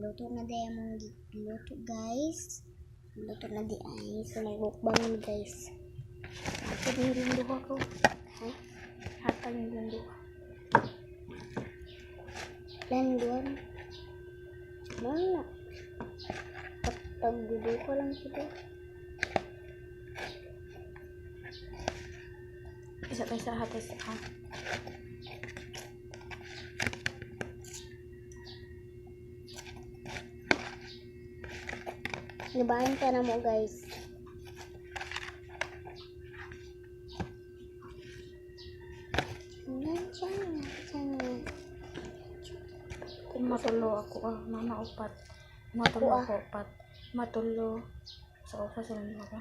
Luto na di among luto guys. Luto na di ay. So nagbukbang ni guys. Hatag ni linduha ko. Ha? Hatag ni linduha. Landuan. Mana? Tagdudu ko lang sila. Isa hati sa ha. Ibahin ka na mo guys. Matulo ako mama upat. Matulo ako upat. Matulo sa office lang ako.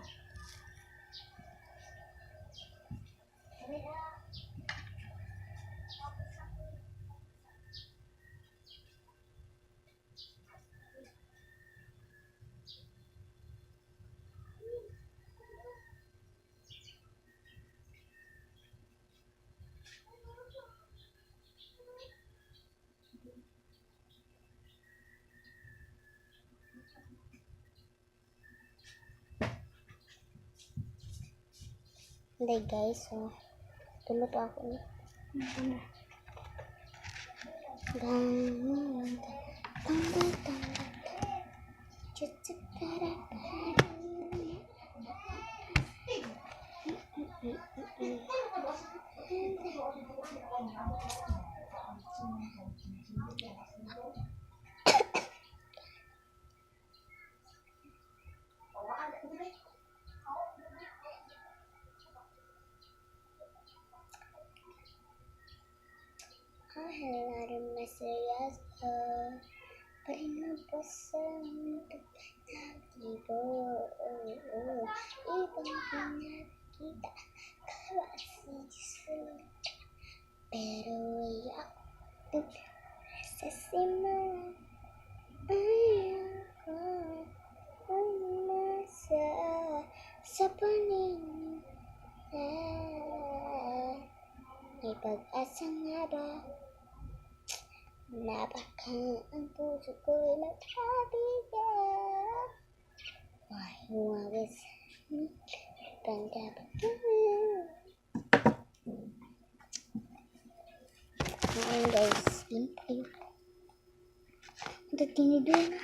Hindi guys, so tulot ako ni. I had a lot of messages, but I know person to iba ibang pinakita kasi pero ako sa simula ayoko umasa sa paningin may pag-asa nga ba na baka ang puso ko'y magkabigat. Why huwagis panggabat ka? Ngayon guys, simple. Ito tinidun.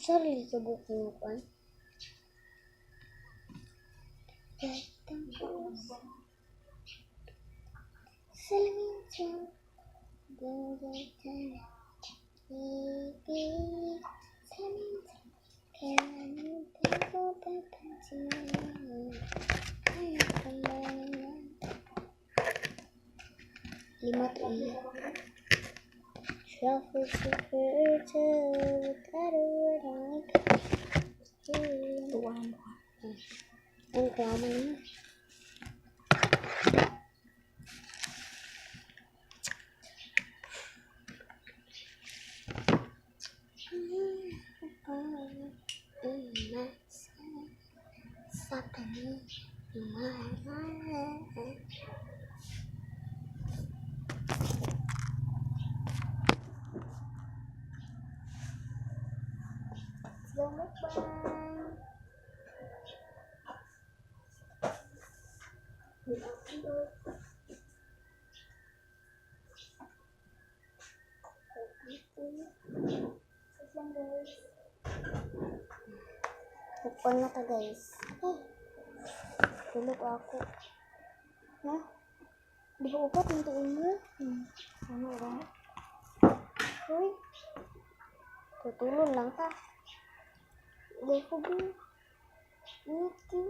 Sorry, subok mo pa. Lima to iya. Shuffle super Tuwan mo. Ang krama niya. Sa kanya selamat bang. Bukpan na ta guys. Tulog ako. Ha? Di ba upat yung tuon mo? Ano ba? Uy. Tutulong lang ta. Di ko ba? Ito.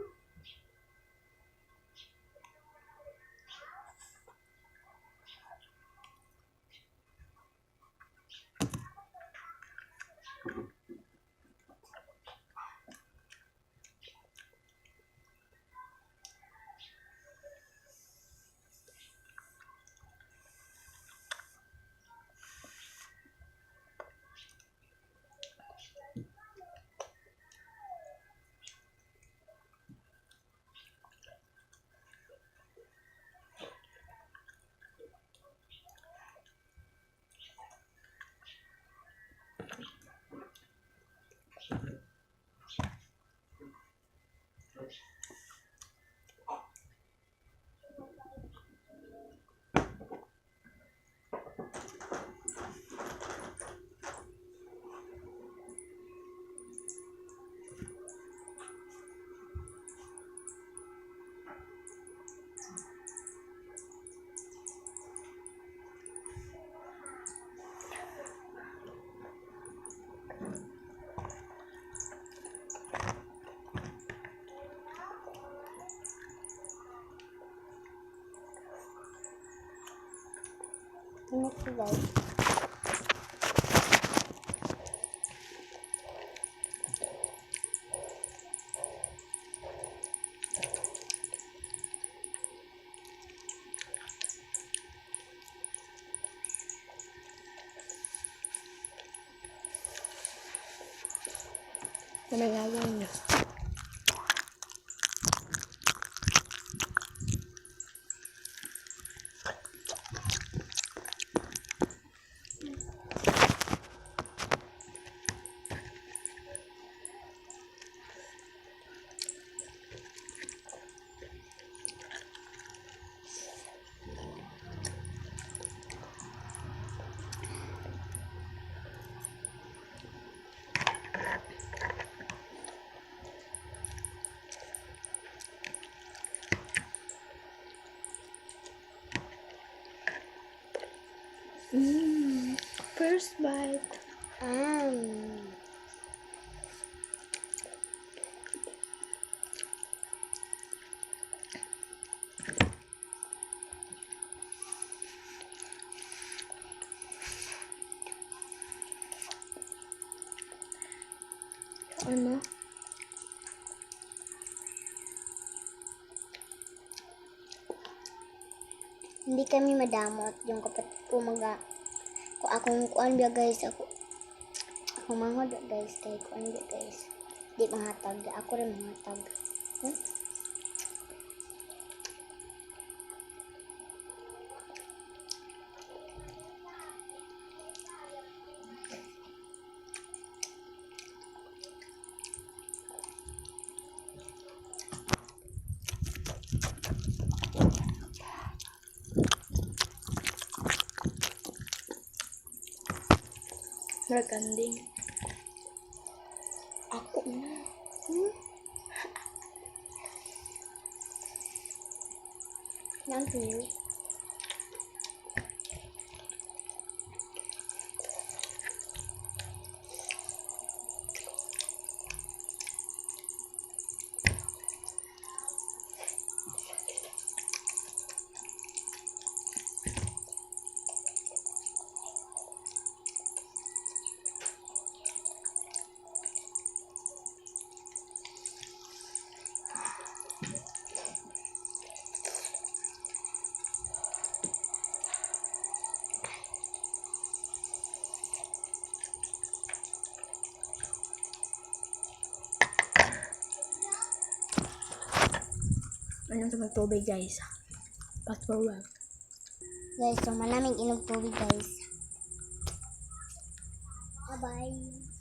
init ko guys. Nalayawan niya. First bite. Ano? Hindi kami madamot yung kapatid ko kung akong kuan biya guys, ako manghod guys, kay kuan biya guys. Di mangatag, ako rin mangatag. Naganding. Ako na. Nanti. Anong sa magtubig guys? Fast forward. Guys, so malamig inog tubig guys. Bye-bye.